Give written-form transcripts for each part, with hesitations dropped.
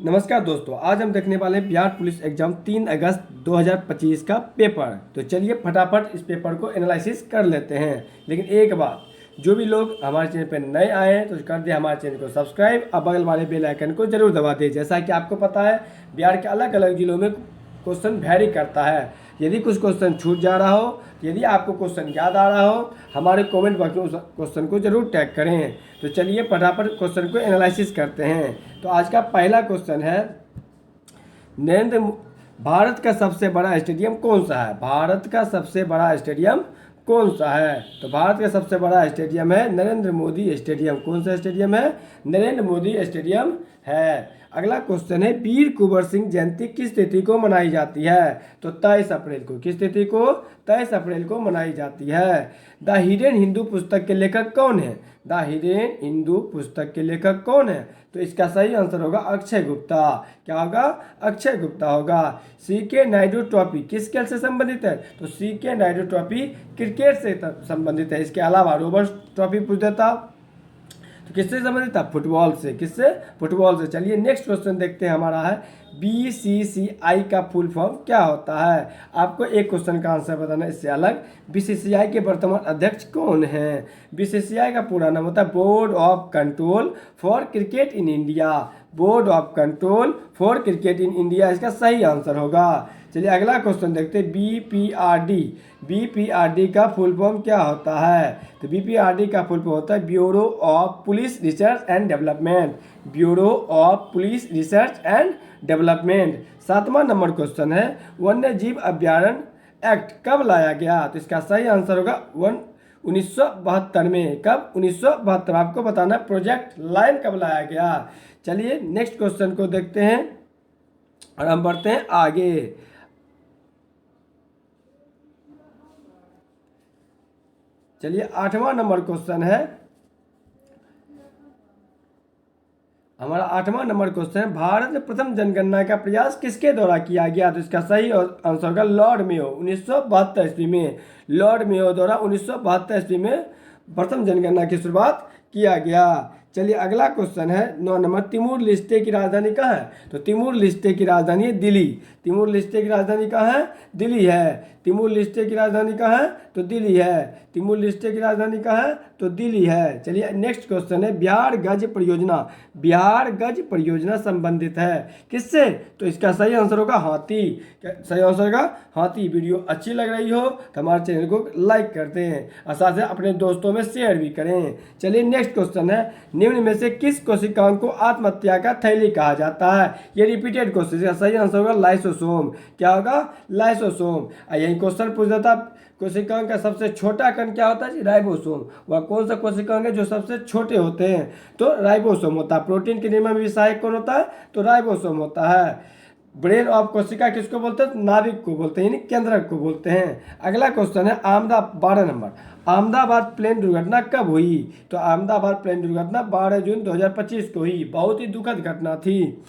नमस्कार दोस्तों, आज हम देखने वाले हैं बिहार पुलिस एग्जाम 3 अगस्त 2025 का पेपर। तो चलिए फटाफट इस पेपर को एनालिसिस कर लेते हैं। लेकिन एक बात, जो भी लोग हमारे चैनल पर नए आए हैं तो कर दे हमारे चैनल को सब्सक्राइब और बगल वाले बेल आइकन को जरूर दबा दें। जैसा कि आपको पता है, बिहार के अलग अलग जिलों में क्वेश्चन वेरी करता है। यदि कुछ क्वेश्चन छूट जा रहा हो, यदि आपको क्वेश्चन याद आ रहा हो, हमारे कमेंट बॉक्स में उस क्वेश्चन को जरूर टैग करें। तो चलिए फटाफट क्वेश्चन को एनालिसिस करते हैं। तो आज का पहला क्वेश्चन है, नरेंद्र भारत का सबसे बड़ा स्टेडियम कौन सा है? भारत का सबसे बड़ा स्टेडियम कौन सा है? तो भारत का सबसे बड़ा स्टेडियम है नरेंद्र मोदी स्टेडियम। कौन सा स्टेडियम है? नरेंद्र मोदी स्टेडियम है। अगला क्वेश्चन है, वीर कुंवर सिंह जयंती किस तिथि को मनाई जाती है? तो 23 अप्रैल को। किस तिथि को? 23 अप्रैल को मनाई जाती है। द हिडन हिंदू पुस्तक के लेखक कौन है? द हिडन हिंदू पुस्तक के लेखक कौन है? तो इसका सही आंसर होगा अक्षय गुप्ता। क्या होगा? अक्षय गुप्ता होगा। सीके नायडू ट्रॉफी किस खेल से संबंधित है? तो सीके नायडू ट्रॉफी क्रिकेट से संबंधित है। इसके अलावा रोबर्ट ट्रॉफी पूछ देता तो किससे संबंधित था? फुटबॉल से। किससे? फुटबॉल से। चलिए नेक्स्ट क्वेश्चन देखते हैं। हमारा है, बीसीसीआई का फुल फॉर्म क्या होता है? आपको एक क्वेश्चन का आंसर बताना है इससे अलग। बीसीसीआई के वर्तमान अध्यक्ष कौन हैं? बीसीसीआई का पूरा नाम होता है board of control for cricket in India. Board of control for cricket in India इसका सही आंसर होगा। चलिए अगला क्वेश्चन देखते हैं, बीपीआरडी। बीपीआरडी का फुल फॉर्म क्या होता है? तो बीपीआरडी का फुल फॉर्म होता है bureau of police research and development. Bureau of police research and development. 7वां नंबर क्वेश्चन है, वन्य जीव अभ्यारण्य एक्ट कब लाया गया? तो इसका सही आंसर होगा 1972 में। कब? 1972। आपको बताना प्रोजेक्ट लाइन कब लाया गया। चलिए नेक्स्ट क्वेश्चन को देखते हैं और हम बढ़ते हैं आगे। चलिए 8वां नंबर क्वेश्चन है हमारा। 8वां नंबर क्वेश्चन है, भारत में प्रथम जनगणना का प्रयास किसके द्वारा किया गया? तो इसका सही आंसर होगा लॉर्ड मेयो। 1972 ईस्वी में लॉर्ड मेयो द्वारा 1972 ईस्वी में प्रथम जनगणना की शुरुआत किया गया। चलिए अगला क्वेश्चन है 9 नंबर, तिमूर लिस्टे की राजधानी कहाँ है? तो तिमूर लिस्टे की राजधानी है दिल्ली। तिमूर लिस्टे की राजधानी कहाँ है? दिल्ली है। तिमूर लिस्टे की राजधानी कहाँ है? तो दिल्ली है। तिमूर लिस्टे की राजधानी कहाँ है? तो दिल्ली है। चलिए नेक्स्ट क्वेश्चन है, बिहार गज परियोजना। बिहार गज परियोजना संबंधित है किससे? तो इसका सही आंसर होगा हाथी। सही आंसर होगा हाथी। वीडियो अच्छी लग रही हो तो हमारे चैनल को लाइक करते हैं और साथ ही अपने दोस्तों में शेयर भी करें। चलिए नेक्स्ट क्वेश्चन है, निम्न में से किस कोशिकाओं को आत्महत्या का थैली कहा जाता है? ये रिपीटेड क्वेश्चन। इसका सही आंसर होगा लाइसोसोम। क्या होगा? लाइसोसोम। यही क्वेश्चन पूछ देता, कोशिकाओं का सबसे छोटा कण क्या होता है? राइबोसोम। वह कौन सा कोशिकांग है जो सबसे छोटे होते हैं? तो राइबोसोम होता है। प्रोटीन के निर्माण में सहायक कौन होता है? तो राइबोसोम होता है। ब्रेन ऑफ कोशिका किसको बोलते हैं? नाभिक को बोलते हैं, यानी केंद्रक को बोलते हैं। अगला क्वेश्चन है, अहमदाबाद 12 नंबर, अहमदाबाद प्लेन दुर्घटना कब हुई? तो अहमदाबाद प्लेन दुर्घटना 12 जून 2025 को हुई। बहुत ही दुखद घटना थी।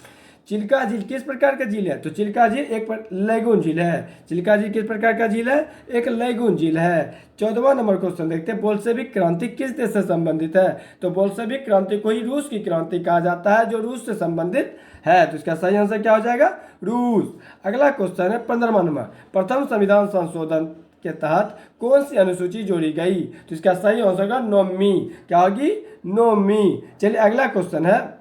चिल्का झील किस प्रकार का झील है? तो चिल्का झील एक लैगून झील है। चिल्का झील किस प्रकार का झील है? एक लैगून झील है। 14वां नंबर क्वेश्चन देखते हैं, बोल्शेविक क्रांति किस देश से संबंधित है? तो बोल्शेविक क्रांति को ही रूस की क्रांति कहा जाता है, जो रूस से संबंधित है। तो इसका सही आंसर क्या हो जाएगा? रूस। अगला क्वेश्चन है 15वां नंबर, प्रथम संविधान संशोधन के तहत कौन सी अनुसूची जोड़ी गई? तो इसका सही आंसर होगा 9वीं। क्या होगी? 9वीं। चलिए अगला क्वेश्चन है,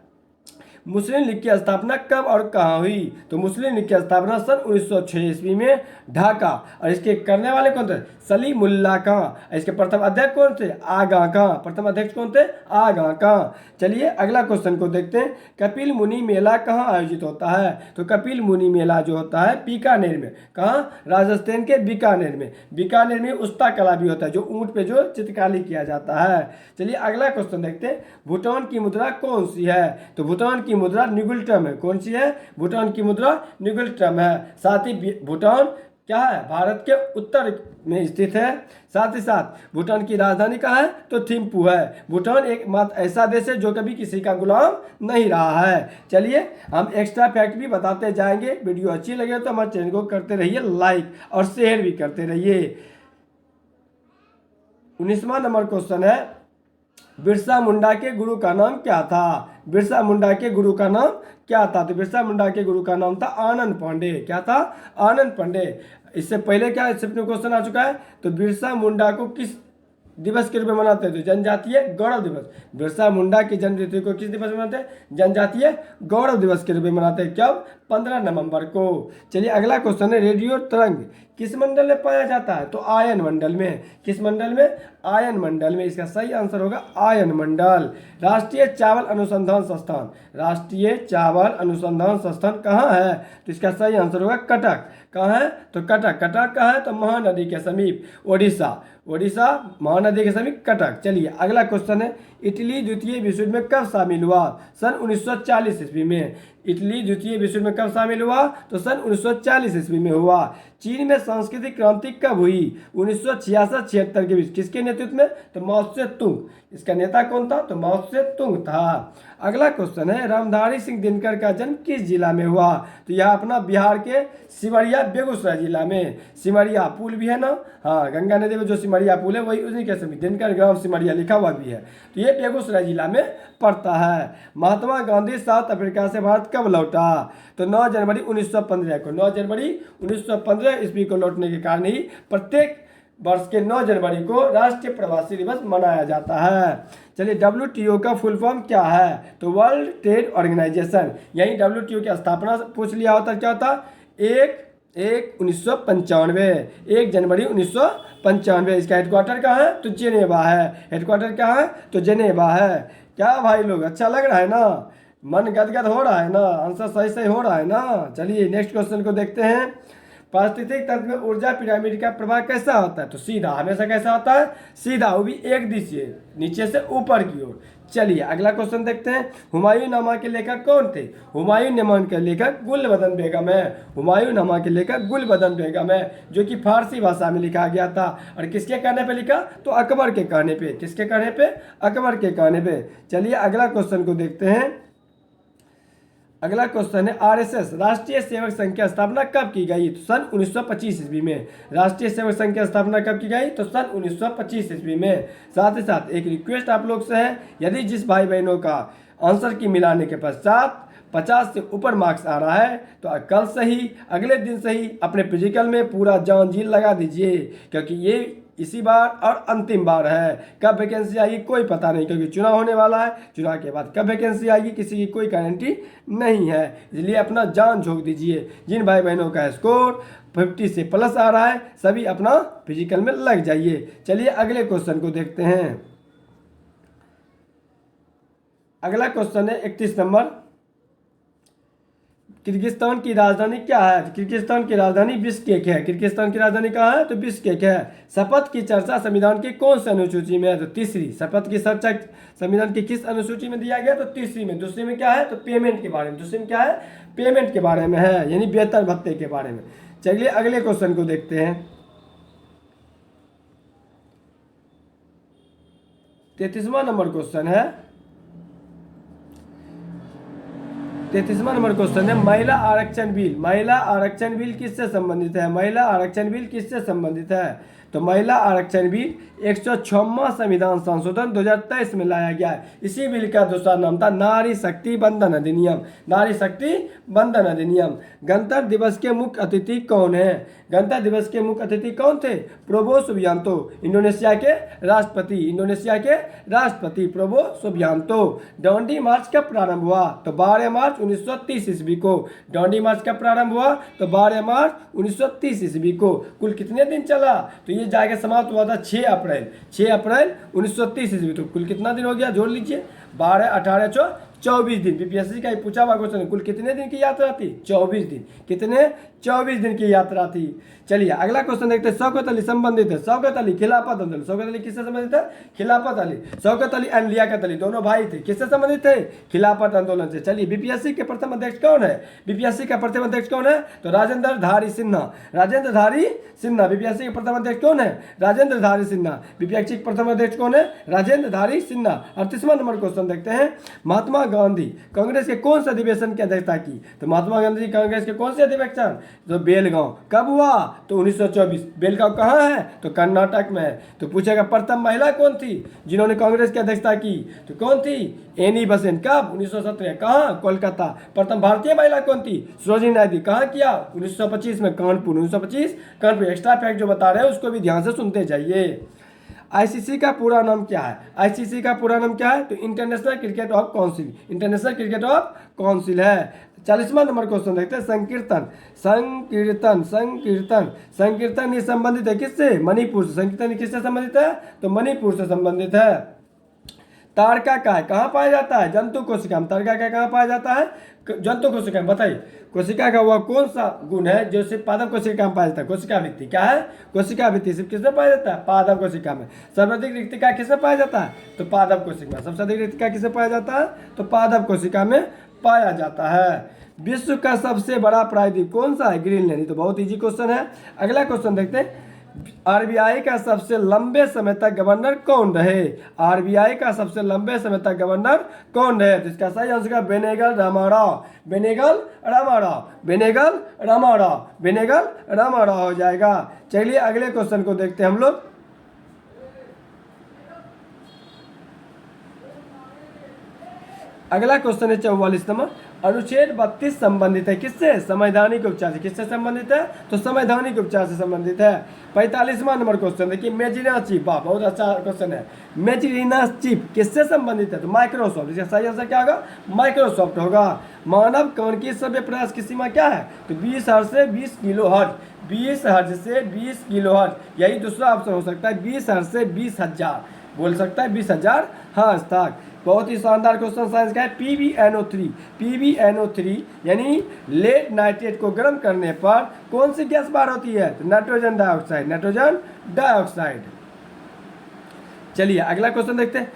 मुस्लिम लीग की स्थापना कब और कहाँ हुई? तो मुस्लिम लीग की स्थापना सन 1906 ईस्वी में ढाका। और इसके करने वाले कौन थे? सलीमुल्लाह खां। इसके प्रथम अध्यक्ष कौन थे? आगा खां। प्रथम अध्यक्ष कौन थे? आगा खां। चलिए अगला क्वेश्चन को देखते हैं, कपिल मुनि मेला कहाँ आयोजित होता है? तो कपिल मुनि मेला जो होता है बीकानेर में। कहाँ? राजस्थान के बीकानेर में। बीकानेर में उस्ता कला भी होता है, जो ऊँट पे जो चित्रकारी किया जाता है। चलिए अगला क्वेश्चन देखते हैं, भूटान की मुद्रा कौन सी है? तो भूटान की मुद्रा निगुल्टम है। कौन सी है? भूटान की मुद्रा निगुल्टम है। साथ ही भूटान क्या है? भारत के उत्तर में स्थित है। साथ ही साथ भूटान की राजधानी कहाँ है? तो थिम्पू है। भूटान एक मात्र ऐसा देश है जो कभी किसी का गुलाम नहीं रहा है। चलिए हम एक्स्ट्रा फैक्ट भी बताते जाएंगे। वीडियो अच्छी लगे तो हमारे चैनल को करते रहिए लाइक और शेयर भी करते रहिए। 19वां नंबर क्वेश्चन है, बिरसा मुंडा के गुरु का नाम क्या था? बिरसा मुंडा के गुरु का नाम क्या था? तो बिरसा मुंडा के गुरु का नाम था आनंद पांडे। क्या था? आनंद पांडे। इससे पहले क्या इससे क्वेश्चन आ चुका है। तो बिरसा मुंडा को किस दिवस के रूप में मनाते हैं? तो जनजातीय गौरव दिवस। बिरसा मुंडा की जन्म तिथि को किस दिवस में मनाते हैं? जनजातीय गौरव दिवस के रूप में मनाते हैं। कब? 15 नवंबर को। चलिए अगला क्वेश्चन है, रेडियो तरंग किस मंडल में पाया जाता है? तो आयन मंडल में। किस मंडल में? आयन मंडल में। इसका सही आंसर होगा आयन मंडल। राष्ट्रीय चावल अनुसंधान संस्थान, राष्ट्रीय चावल अनुसंधान संस्थान कहाँ है? तो इसका सही आंसर होगा कटक। कहाँ है? तो कटक। कटक कहाँ है? तो महानदी के समीप, ओडिशा। ओडिशा महानदी के समीप कटक। चलिए अगला क्वेश्चन है, इटली द्वितीय विश्व युद्ध में कब शामिल हुआ? सन 1940 ईस्वी में। इटली द्वितीय विश्व युद्ध में कब शामिल हुआ? तो सन 1940 ईस्वी में हुआ। चीन में सांस्कृतिक क्रांति कब हुई? 1966-76 के बीच। किसके नेतृत्व में? तो माओ से तुंग। इसका नेता कौन था? तो माओ से तुंग था। अगला क्वेश्चन है, रामधारी सिंह दिनकर का जन्म किस जिला में हुआ? तो यह अपना बिहार के सिमरिया बेगूसराय जिला में। सिमरिया पुल भी है ना, हाँ, गंगा नदी में जो सिमरिया पुल है वही उन्हीं के समीप, दिनकर ग्राम सिमरिया लिखा हुआ भी है। तो ये बेगूसराय जिला में पड़ता है। महात्मा गांधी साउथ अफ्रीका से भारत कब लौटा? तो 9 जनवरी 1915 को। 9 जनवरी 1915 ईस्वी को लौटने के कारण ही प्रत्येक वर्ष के 9 जनवरी को राष्ट्रीय प्रवासी दिवस मनाया जाता है। चलिए WTO का फुल फॉर्म क्या है? तो वर्ल्ड ट्रेड ऑर्गेनाइजेशन। यही WTO की स्थापना पूछ लिया होता, क्या होता? 1 जनवरी 1995। इसका हेडक्वार्टर कहाँ है? तो जेनेवा है। हेडक्वार्टर कहाँ है? तो जेनेवा है। क्या भाई लोग, अच्छा लग रहा है ना? मन गदगद हो रहा है ना? आंसर सही सही हो रहा है ना? चलिए नेक्स्ट क्वेश्चन को देखते हैं। पारिस्थितिक तंत्र में ऊर्जा पिरामिड का प्रवाह कैसा होता है? तो सीधा, हमेशा कैसा होता है? सीधा, वो भी एक दिशीय, नीचे से ऊपर की ओर। चलिए अगला क्वेश्चन देखते हैं, हुमायूंनामा के लेखक कौन थे? हुमायूंनामा के लेखक गुलबदन बेगम है। हुमायूंनामा के लेखक गुलबदन बेगम है, जो कि फारसी भाषा में लिखा गया था। और किसके कहने पे लिखा? तो अकबर के कहने पे। किसके कहने पे? अकबर के कहने पे। चलिए अगला क्वेश्चन को देखते हैं। अगला क्वेश्चन है, RSS राष्ट्रीय सेवक संघ की स्थापना कब की गई? तो सन 1925 ईस्वी में। राष्ट्रीय सेवक संघ की स्थापना कब की गई? तो सन 1925 ईस्वी में। साथ ही साथ एक रिक्वेस्ट आप लोग से है, यदि जिस भाई बहनों का आंसर की मिलाने के पश्चात 50 से ऊपर मार्क्स आ रहा है तो कल से ही, अगले दिन से ही अपने फिजिकल में पूरा जान जी लगा दीजिए, क्योंकि ये इसी बार और अंतिम बार है। कब वैकेंसी आएगी कोई पता नहीं, क्योंकि चुनाव होने वाला है। चुनाव के बाद कब वैकेंसी आएगी किसी की कोई गारंटी नहीं है, इसलिए अपना जान झोंक दीजिए। जिन भाई बहनों का स्कोर 50 से प्लस आ रहा है सभी अपना फिजिकल में लग जाइए। चलिए अगले क्वेश्चन को देखते हैं। अगला क्वेश्चन है 31 नंबर, किर्गिस्तान की राजधानी क्या है? किर्गिस्तान की राजधानी बिश्केक है। किर्गिस्तान की राजधानी कहाँ है? तो बिश्केक है। शपथ की चर्चा संविधान की कौन सी अनुसूची में है? तो तीसरी। शपथ की चर्चा संविधान की किस अनुसूची में दिया गया? तो तीसरी में। दूसरी में क्या है? तो पेमेंट के बारे में। दूसरी में क्या है? पेमेंट के बारे में है, यानी वेतन भत्ते के बारे में। चलिए अगले क्वेश्चन को देखते हैं। 33वां नंबर क्वेश्चन है। 33वां नंबर क्वेश्चन है, महिला आरक्षण बिल। महिला आरक्षण बिल किससे संबंधित है? महिला आरक्षण बिल किससे संबंधित है? तो महिला आरक्षण बिल 106वां संविधान संशोधन 2023 में लाया गया है। इसी बिल का दूसरा नाम था नारी शक्ति बंधन अधिनियम। नारी शक्ति बंधन अधिनियम। गणतंत्र दिवस के मुख्य अतिथि कौन है? गणतंत्र दिवस के मुख्य अतिथि कौन थे? प्रोबो सुबियांतो, इंडोनेशिया के राष्ट्रपति। इंडोनेशिया के राष्ट्रपति प्रोबो सुबियांतो। दांडी मार्च कब प्रारंभ हुआ? तो 12 मार्च 1930 ईस्वी को। दांडी मार्च कब प्रारंभ हुआ? तो 12 मार्च 1930 ईस्वी को। कुल कितने दिन चला? तो ये जाके समाप्त हुआ था 6 अप्रैल 1930 ईस्वी। तो कुल कितना दिन हो गया? जोड़ लीजिए, 12, 18, 24 दिन। बीपीएससी का पूछा हुआ क्वेश्चन, कुल कितने दिन की यात्रा थी? 24 दिन। कितने? 24 दिन की यात्रा थी। चलिए अगला क्वेश्चन देखते हैं। शौकत अली संबंधित है। शौकत अली खिलाफत आंदोलन। शौकत अली किससे संबंधित है? खिलाफत अली। शौकत अली एंड लियाकत अली दोनों भाई थे, किससे संबंधित थे? खिलाफत आंदोलन से। चलिए बीपीएससी के प्रथम अध्यक्ष कौन है? बीपीएससी का प्रथम अध्यक्ष कौन है? तो राजेंद्र धारी सिन्हा। राजेंद्र धारी सिन्हा। बीपीएससी के प्रथम अध्यक्ष कौन है? राजेंद्र धारी सिन्हा। बीपीएससी के प्रथम अध्यक्ष कौन है? राजेंद्र धारी सिन्हा। 38वां नंबर क्वेश्चन देखते हैं। महात्मा गांधी कांग्रेस के कौन से अधिवेशन की अध्यक्षता की? तो महात्मा गांधी कांग्रेस के कौन से अधिवेशन? तो बेलगांव। कब हुआ? तो 1924। बेलगांव कहाँ है? तो कर्नाटक में है। तो पूछेगा प्रथम महिला कौन थी जिन्होंने कांग्रेस की अध्यक्षता की? तो कौन थी? Annie Besant. कब? 1917। कहाँ? कोलकाता। प्रथम भारतीय महिला कौन थी? सरोजिनी नायडू। कहाँ किया? 1925 में कानपुर। 1925 कानपुर। एक्स्ट्रा फैक्ट जो बता रहे हैं उसको भी ध्यान से सुनते जाइए। आईसीसी का पूरा नाम क्या है? आईसीसी का पूरा नाम क्या है? तो international cricket of council. International cricket of council है। 40वां नंबर क्वेश्चन देखते हैं। संकीर्तन संकीर्तन संकीर्तन संकीर्तन ये संबंधित है किससे? मणिपुर से। संकीर्तन किससे संबंधित है? तो मणिपुर से संबंधित है। तारका काय कहाँ पाया जाता है? जंतु कोशिका में। तारका काय कहाँ पाया जाता है? जंतु कोशिका में। बताइए कोशिका का वह कौन सा गुण है जो सिर्फ पादप कोशिका में पाया जाता है? कोशिका वृत्ति। क्या है? कोशिका वृत्ति सिर्फ किसमें पाया जाता है? पादप कोशिका में। सर्वाधिक रिक्तिका किसमें पाया जाता है? तो पादप कोशिका में। सबसे अधिक रिक्तिका किसमें पाया जाता है? तो पादप कोशिका में पाया जाता है। विश्व का सबसे बड़ा प्रायद्वीप कौन सा है? ग्रीनलैंड। तो बहुत इजी क्वेश्चन है। अगला क्वेश्चन देखते हैं। आरबीआई का सबसे लंबे समय तक गवर्नर कौन रहे? आरबीआई का सबसे लंबे समय तक गवर्नर कौन रहे? तो इसका सही आंसर है बेनेगल रामाराव। बेनेगल रामाराव। बेनेगल रामाराव। बेनेगल रामाराव हो जाएगा। चलिए अगले क्वेश्चन को देखते हैं हम लोग। अगला क्वेश्चन है 44 नंबर। अनुच्छेद 32 संबंधित है किससे? संवैधानिक उपचार से। किससे संबंधित है? तो संवैधानिक उपचार से संबंधित है। 45वां नंबर क्वेश्चन देखिए। मेजिना चिप। वाह बहुत अच्छा क्वेश्चन है। मेजिना चिप किससे संबंधित है? तो माइक्रोसॉफ्ट। इसका सही आंसर क्या होगा? माइक्रोसॉफ्ट होगा। मानव कण की सभ्य प्रयास की सीमा क्या है? तो 20 हर्ट्ज से 20 किलो हर्ट्ज। 20 हर्ट्ज से 20 किलो हर्ट्ज। यही दूसरा ऑप्शन हो सकता है। 20 हर्ट्ज से 20,000 बोल सकता है। 20,000 हर्ट्ज तक। बहुत ही शानदार क्वेश्चन साइंस का है। PbNO3। PbNO3 यानी लेड नाइट्रेट को गर्म करने पर कौन सी गैस बाहर होती है? तो नाइट्रोजन डाइऑक्साइड। Nitrogen dioxide. चलिए अगला क्वेश्चन देखते हैं।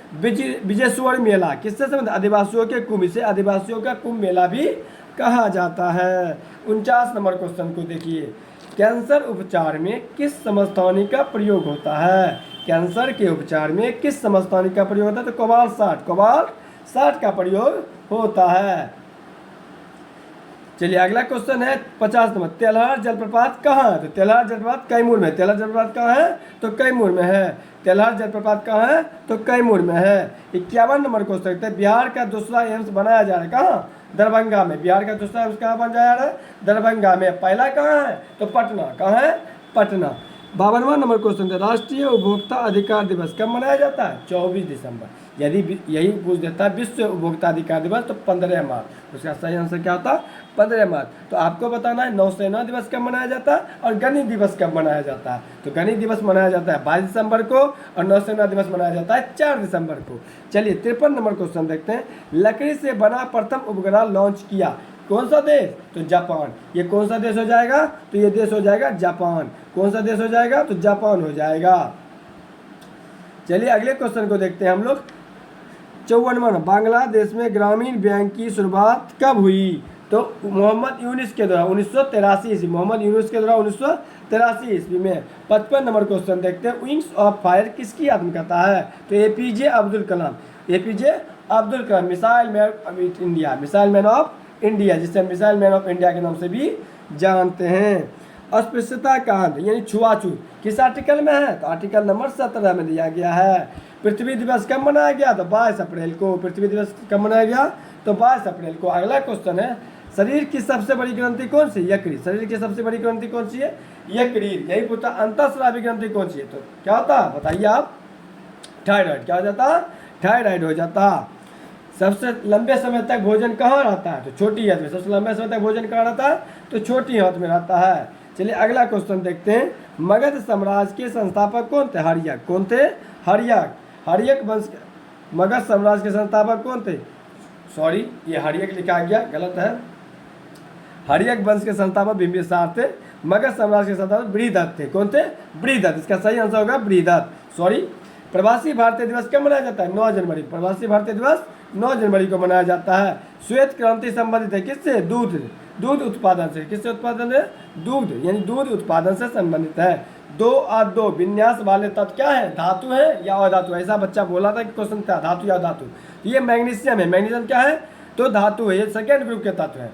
विजयेश्वर मेला किससे संबंधित? आदिवासियों के कुंभ। इसे आदिवासियों का कुंभ मेला भी कहा जाता है। 49 नंबर क्वेश्चन को देखिए। कैंसर उपचार में किस समस्थानिक का प्रयोग होता है? कैंसर के उपचार में किस समस्थानिक का प्रयोग होता है? तो कोबाल्ट 60। कोबाल्ट 60 का प्रयोग होता है। चलिए अगला क्वेश्चन है 50 नंबर। तेल्हार जलप्रपात कहाँ है? तो तेल्हार जलप्रपात कैमूर में। तेल्हार जलप्रपात कहाँ है? तो कैमूर में है। तेल्हार जलप्रपात कहाँ है? तो कैमूर में है। 51 नंबर क्वेश्चन देखते हैं। बिहार का दूसरा एम्स बनाया जा रहा है कहाँ? दरभंगा में। बिहार का दूसरा एम्स कहाँ बनाया जा रहा है? दरभंगा में। पहला कहाँ है? तो पटना। कहाँ है? पटना। 52वां नंबर क्वेश्चन है। राष्ट्रीय उपभोक्ता अधिकार दिवस कब मनाया जाता है? 24 दिसंबर। यदि यही पूछ देता है विश्व उपभोक्ता अधिकार दिवस तो 15 मार्च। उसका सही आंसर क्या होता? 15 मार्च। तो आपको बताना है नौसेना दिवस कब मनाया जाता है और गणित दिवस कब मनाया जाता है। तो गणित दिवस मनाया जाता है 22 दिसंबर को और नौसेना दिवस मनाया जाता है 4 दिसंबर को। चलिए 53 नंबर क्वेश्चन देखते हैं। लकड़ी से बना प्रथम उपग्रह लॉन्च किया कौन सा देश? तो जापान। ये कौन सा देश हो जाएगा? तो ये देश हो जाएगा जापान। कौन सा देश हो जाएगा? तो जापान हो जाएगा। चलिए अगले क्वेश्चन को देखते हैं हम लोग। 54वां। बांग्लादेश में ग्रामीण बैंक की शुरुआत कब हुई? तो मोहम्मद यूनुस के द्वारा 1983 ईस्वी। मोहम्मद यूनुस के द्वारा 1983 ईस्वी में। 55 नंबर क्वेश्चन देखते हैं। विंग्स ऑफ फायर किसकी आत्मकथा है? तो APJ Abdul Kalam. APJ Abdul Kalam missile man of India. Missile man of India जिसे मिसाइल मैन ऑफ इंडिया के नाम से भी जानते हैं। अस्पृश्यता का अंत यानी छुआछूत किस आर्टिकल में है? तो आर्टिकल नंबर 17 में दिया गया है। पृथ्वी दिवस कब मनाया गया? तो 22 अप्रैल को। पृथ्वी दिवस कब मनाया गया? तो 22 अप्रैल को। अगला क्वेश्चन है। शरीर की सबसे बड़ी ग्रंथि कौन सी? यकृत। शरीर की सबसे बड़ी ग्रंथि कौन सी है? यकृत। यही पूछा अंतःस्रावी ग्रंथि कौन सी है? तो क्या होता बताइए आप? थायराइड। क्या हो जाता? थायराइड हो जाता। सबसे लंबे समय तक भोजन कहाँ रहता है? तो छोटी हाथ में। सबसे लंबे समय तक भोजन कहाँ रहता है? तो छोटी हाथ में रहता है। चलिए अगला क्वेश्चन देखते हैं। मगध साम्राज्य के संस्थापक कौन थे? हर्यक। कौन थे? हर्यक। हर्यक वंश। मगध साम्राज्य के संस्थापक कौन थे? सॉरी ये हर्यक लिखा गया गलत है। हर्यक वंश के संस्थापक बिंबिसार थे। मगध साम्राज्य के संस्थापक बृहदत्त थे। कौन थे? बृहदत्त। इसका सही आंसर होगा बृहदत्त। सॉरी। प्रवासी भारतीय दिवस कब मनाया जाता है? 9 जनवरी। प्रवासी भारतीय दिवस 9 जनवरी को मनाया जाता है। श्वेत क्रांति संबंधित है किससे? दूध उत्पादन से। किससे उत्पादन है? दूध, यानी दूध उत्पादन से संबंधित है। 2 और 2 विन्यास वाले तत्व क्या है? धातु है या अधातु? ऐसा बच्चा बोला था कि क्वेश्चन था धातु या धातु। ये मैग्नीशियम है। मैग्नीशियम क्या है? तो धातु है, ये सेकेंड ग्रुप के तत्व है।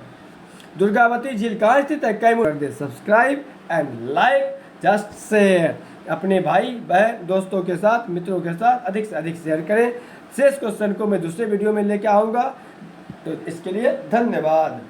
दुर्गावती झील कहाँ स्थित है? Kaimur. Subscribe and like, just share. अपने भाई बहन दोस्तों के साथ, मित्रों के साथ अधिक से अधिक शेयर करें। शेष क्वेश्चन को मैं दूसरे वीडियो में लेके आऊँगा, तो इसके लिए धन्यवाद।